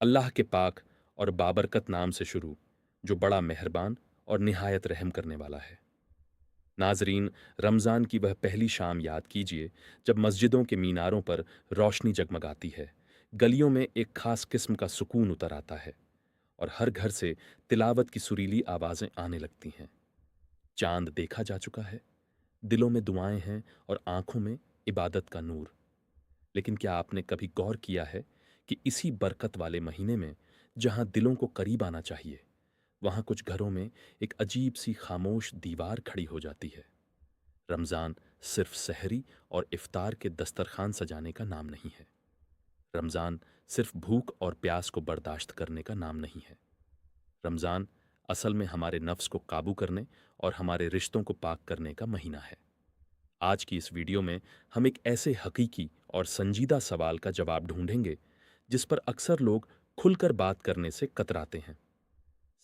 अल्लाह के पाक और बाबरकत नाम से शुरू, जो बड़ा मेहरबान और निहायत रहम करने वाला है। नाजरीन, रमज़ान की वह पहली शाम याद कीजिए जब मस्जिदों के मीनारों पर रोशनी जगमगाती है, गलियों में एक खास किस्म का सुकून उतर आता है और हर घर से तिलावत की सुरीली आवाज़ें आने लगती हैं। चांद देखा जा चुका है, दिलों में दुआएं हैं और आंखों में इबादत का नूर। लेकिन क्या आपने कभी गौर किया है कि इसी बरकत वाले महीने में जहां दिलों को करीब आना चाहिए, वहां कुछ घरों में एक अजीब सी खामोश दीवार खड़ी हो जाती है। रमज़ान सिर्फ सहरी और इफ्तार के दस्तरखान सजाने का नाम नहीं है। रमज़ान सिर्फ भूख और प्यास को बर्दाश्त करने का नाम नहीं है। रमज़ान असल में हमारे नफ्स को काबू करने और हमारे रिश्तों को पाक करने का महीना है। आज की इस वीडियो में हम एक ऐसे हकीकी और संजीदा सवाल का जवाब ढूंढेंगे जिस पर अक्सर लोग खुलकर बात करने से कतराते हैं।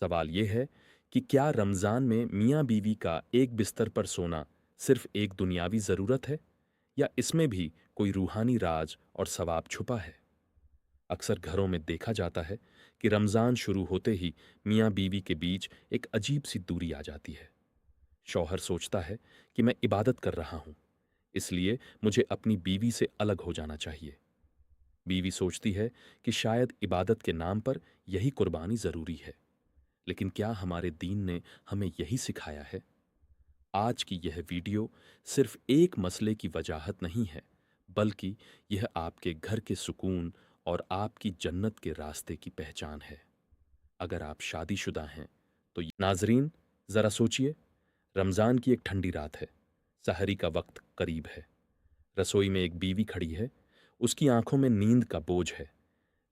सवाल ये है कि क्या रमज़ान में मियाँ बीवी का एक बिस्तर पर सोना सिर्फ एक दुनियावी ज़रूरत है, या इसमें भी कोई रूहानी राज और सवाब छुपा है। अक्सर घरों में देखा जाता है कि रमज़ान शुरू होते ही मियाँ बीवी के बीच एक अजीब सी दूरी आ जाती है। शौहर सोचता है कि मैं इबादत कर रहा हूँ, इसलिए मुझे अपनी बीवी से अलग हो जाना चाहिए। बीवी सोचती है कि शायद इबादत के नाम पर यही कुर्बानी ज़रूरी है। लेकिन क्या हमारे दीन ने हमें यही सिखाया है? आज की यह वीडियो सिर्फ एक मसले की वजाहत नहीं है, बल्कि यह आपके घर के सुकून और आपकी जन्नत के रास्ते की पहचान है। अगर आप शादीशुदा हैं तो नाजरीन, ज़रा सोचिए, रमज़ान की एक ठंडी रात है, सहरी का वक्त करीब है, रसोई में एक बीवी खड़ी है, उसकी आंखों में नींद का बोझ है,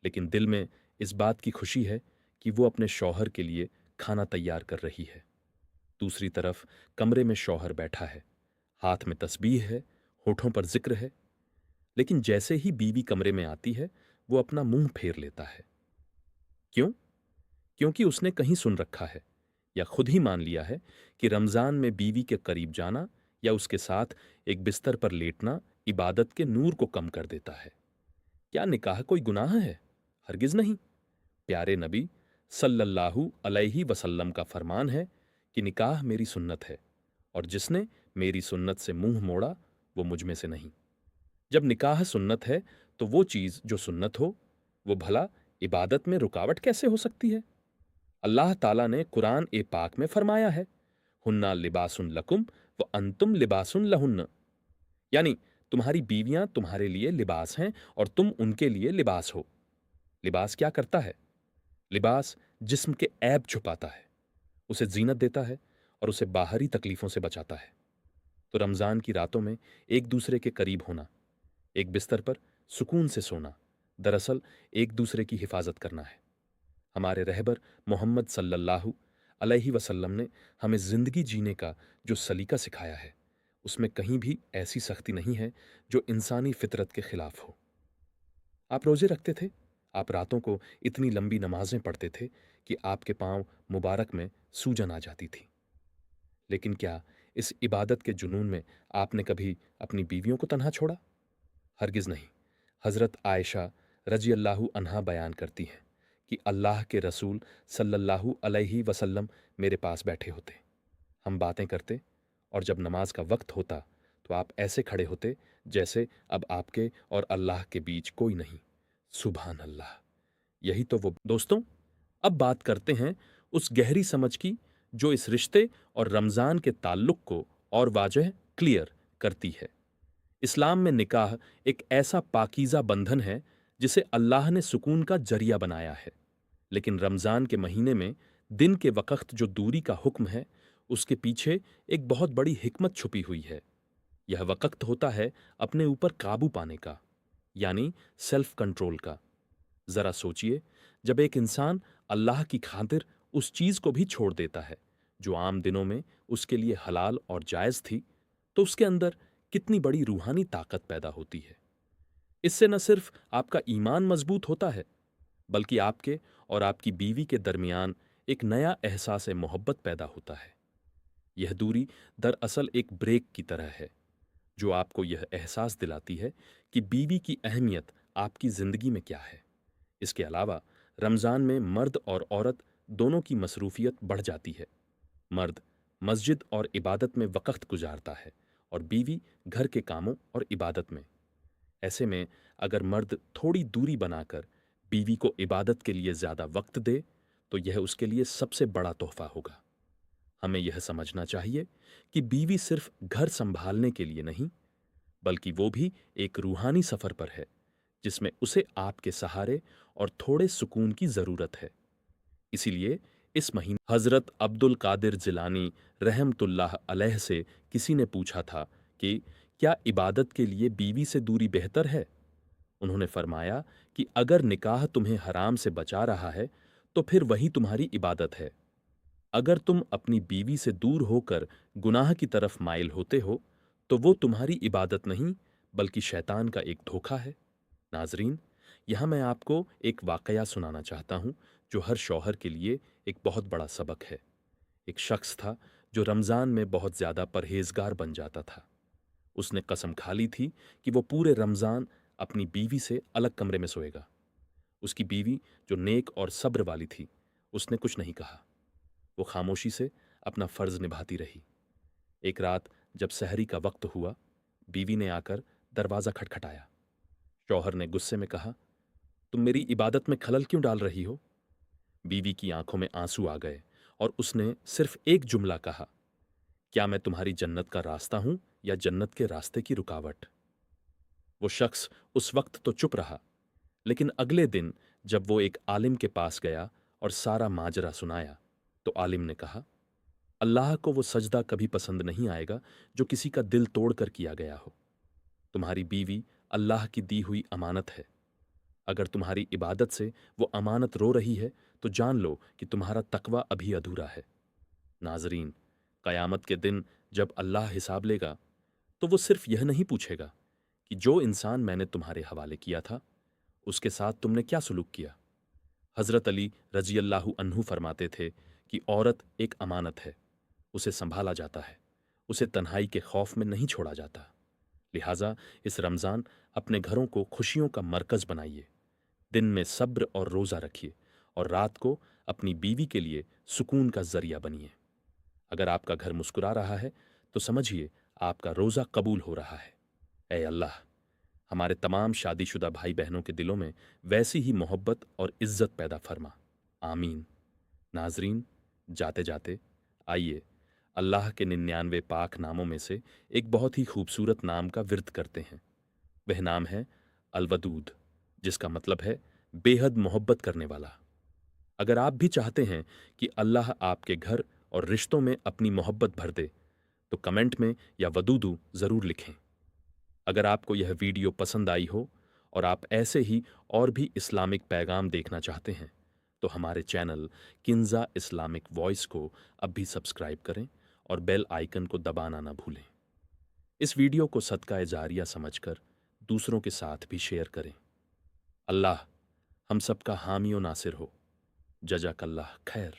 लेकिन दिल में इस बात की खुशी है कि वो अपने शौहर के लिए खाना तैयार कर रही है। दूसरी तरफ कमरे में शौहर बैठा है, हाथ में तस्बीह है, होठों पर जिक्र है, लेकिन जैसे ही बीवी कमरे में आती है, वो अपना मुंह फेर लेता है। क्यों? क्योंकि उसने कहीं सुन रखा है या खुद ही मान लिया है कि रमज़ान में बीवी के करीब जाना या उसके साथ एक बिस्तर पर लेटना इबादत के नूर को कम कर देता है। क्या निकाह कोई गुनाह है? हरगिज़ नहीं। प्यारे नबी सल्लल्लाहु अलैहि वसल्लम का फरमान है कि निकाह मेरी सुन्नत है और जिसने मेरी सुन्नत से मुंह मोड़ा वो मुझ में से नहीं। जब निकाह सुन्नत है तो वो चीज़ जो सुन्नत हो, वो भला इबादत में रुकावट कैसे हो सकती है? अल्लाह ताला ने कुरान ए पाक में फरमाया है, हुन्ना लिबासुन लकुम व अंतुम लिबासुन लहुन्न। यानी तुम्हारी बीवियां तुम्हारे लिए लिबास हैं और तुम उनके लिए लिबास हो। लिबास क्या करता है? लिबास जिस्म के ऐब छुपाता है, उसे जीनत देता है और उसे बाहरी तकलीफों से बचाता है। तो रमज़ान की रातों में एक दूसरे के करीब होना, एक बिस्तर पर सुकून से सोना, दरअसल एक दूसरे की हिफाजत करना है। हमारे रहबर मोहम्मद सल्लल्लाहु अलैहि वसल्लम ने हमें ज़िंदगी जीने का जो सलीका सिखाया है, उसमें कहीं भी ऐसी सख्ती नहीं है जो इंसानी फितरत के खिलाफ हो। आप रोज़े रखते थे, आप रातों को इतनी लंबी नमाजें पढ़ते थे कि आपके पांव मुबारक में सूजन आ जाती थी। लेकिन क्या इस इबादत के जुनून में आपने कभी अपनी बीवियों को तन्हा छोड़ा? हरगिज़ नहीं। हज़रत आयशा रज़ी अल्लाहु अन्हा बयान करती हैं कि अल्लाह के रसूल सल्लल्लाहु अलैहि वसल्लम मेरे पास बैठे होते, हम बातें करते, और जब नमाज का वक्त होता तो आप ऐसे खड़े होते जैसे अब आपके और अल्लाह के बीच कोई नहीं। सुभान अल्लाह। यही तो वो दोस्तों, अब बात करते हैं उस गहरी समझ की जो इस रिश्ते और रमज़ान के ताल्लुक को और वाजह क्लियर करती है। इस्लाम में निकाह एक ऐसा पाकीज़ा बंधन है जिसे अल्लाह ने सुकून का जरिया बनाया है। लेकिन रमज़ान के महीने में दिन के वक़्त जो दूरी का हुक्म है, उसके पीछे एक बहुत बड़ी हिकमत छुपी हुई है। यह वक़्त होता है अपने ऊपर काबू पाने का, यानी सेल्फ कंट्रोल का। ज़रा सोचिए, जब एक इंसान अल्लाह की खातिर उस चीज़ को भी छोड़ देता है जो आम दिनों में उसके लिए हलाल और जायज़ थी, तो उसके अंदर कितनी बड़ी रूहानी ताकत पैदा होती है। इससे न सिर्फ आपका ईमान मजबूत होता है, बल्कि आपके और आपकी बीवी के दरमियान एक नया एहसास मोहब्बत पैदा होता है। यह दूरी दरअसल एक ब्रेक की तरह है जो आपको यह एहसास दिलाती है कि बीवी की अहमियत आपकी ज़िंदगी में क्या है। इसके अलावा رمضان میں مرد اور عورت دونوں کی مصروفیت بڑھ جاتی ہے۔ مرد مسجد اور عبادت میں وقت گزارتا ہے اور بیوی گھر کے کاموں اور عبادت میں۔ ایسے میں اگر مرد تھوڑی دوری بنا کر بیوی کو عبادت کے لیے زیادہ وقت دے تو یہ اس کے لیے سب سے بڑا تحفہ ہوگا۔ ہمیں یہ سمجھنا چاہیے کہ بیوی صرف گھر سنبھالنے کے لیے نہیں، بلکہ وہ بھی ایک روحانی سفر پر ہے جس میں اسے آپ کے سہارے اور تھوڑے سکون کی ضرورت ہے۔ اسی لیے اس مہینے حضرت عبد القادر جیلانی رحمت اللہ علیہ سے کسی نے پوچھا تھا کہ کیا عبادت کے لیے بیوی سے دوری بہتر ہے؟ انہوں نے فرمایا کہ اگر نکاح تمہیں حرام سے بچا رہا ہے تو پھر وہی تمہاری عبادت ہے۔ اگر تم اپنی بیوی سے دور ہو کر گناہ کی طرف مائل ہوتے ہو تو وہ تمہاری عبادت نہیں بلکہ شیطان کا ایک دھوکہ ہے۔ ناظرین، یہاں میں آپ کو ایک واقعہ سنانا چاہتا ہوں جو ہر شوہر کے لیے ایک بہت بڑا سبق ہے۔ ایک شخص تھا جو رمضان میں بہت زیادہ پرہیزگار بن جاتا تھا۔ اس نے قسم کھا لی تھی کہ وہ پورے رمضان اپنی بیوی سے الگ کمرے میں سوئے گا۔ اس کی بیوی جو نیک اور صبر والی تھی، اس نے کچھ نہیں کہا۔ وہ خاموشی سے اپنا فرض نبھاتی رہی۔ ایک رات جب سحری کا وقت ہوا، بیوی نے آ کر دروازہ کھٹکھٹایا۔ شوہر نے غصے میں کہا، تم میری عبادت میں خلل کیوں ڈال رہی ہو؟ بیوی کی آنکھوں میں آنسو آ گئے اور اس نے صرف ایک جملہ کہا، کیا میں تمہاری جنت کا راستہ ہوں یا جنت کے راستے کی رکاوٹ؟ وہ شخص اس وقت تو چپ رہا، لیکن اگلے دن جب وہ ایک عالم کے پاس گیا اور سارا ماجرا سنایا تو عالم نے کہا، اللہ کو وہ سجدہ کبھی پسند نہیں آئے گا جو کسی کا دل توڑ کر کیا گیا ہو۔ تمہاری بیوی اللہ کی دی ہوئی امانت ہے۔ اگر تمہاری عبادت سے وہ امانت رو رہی ہے تو جان لو کہ تمہارا تقوی ابھی ادھورا ہے۔ ناظرین، قیامت کے دن جب اللہ حساب لے گا تو وہ صرف یہ نہیں پوچھے گا کہ جو انسان میں نے تمہارے حوالے کیا تھا اس کے ساتھ تم نے کیا سلوک کیا۔ حضرت علی رضی اللہ عنہ فرماتے تھے کہ عورت ایک امانت ہے، اسے سنبھالا جاتا ہے، اسے تنہائی کے خوف میں نہیں چھوڑا جاتا۔ لہٰذا اس رمضان اپنے گھروں کو خوشیوں کا مرکز بنائیے، دن میں صبر اور روزہ رکھیے اور رات کو اپنی بیوی کے لیے سکون کا ذریعہ بنیے۔ اگر آپ کا گھر مسکرا رہا ہے تو سمجھیے آپ کا روزہ قبول ہو رہا ہے۔ اے اللہ، ہمارے تمام شادی شدہ بھائی بہنوں کے دلوں میں ویسی ہی محبت اور عزت پیدا فرما، آمین۔ ناظرین، جاتے جاتے آئیے اللہ کے 99 پاک ناموں میں سے ایک بہت ہی خوبصورت نام کا ورد کرتے ہیں۔ وہ نام ہے الودود، جس کا مطلب ہے بے حد محبت کرنے والا۔ اگر آپ بھی چاہتے ہیں کہ اللہ آپ کے گھر اور رشتوں میں اپنی محبت بھر دے تو کمنٹ میں یا ودودو ضرور لکھیں۔ اگر آپ کو یہ ویڈیو پسند آئی ہو اور آپ ایسے ہی اور بھی اسلامک پیغام دیکھنا چاہتے ہیں تو ہمارے چینل کنزا اسلامک وائس کو اب بھی سبسکرائب کریں اور بیل آئیکن کو دبانا نہ بھولیں۔ اس ویڈیو کو صدقہ جاریہ سمجھ کر دوسروں کے ساتھ بھی شیئر کریں۔ اللہ ہم سب کا حامی و ناصر ہو۔ جزاک اللہ خیر۔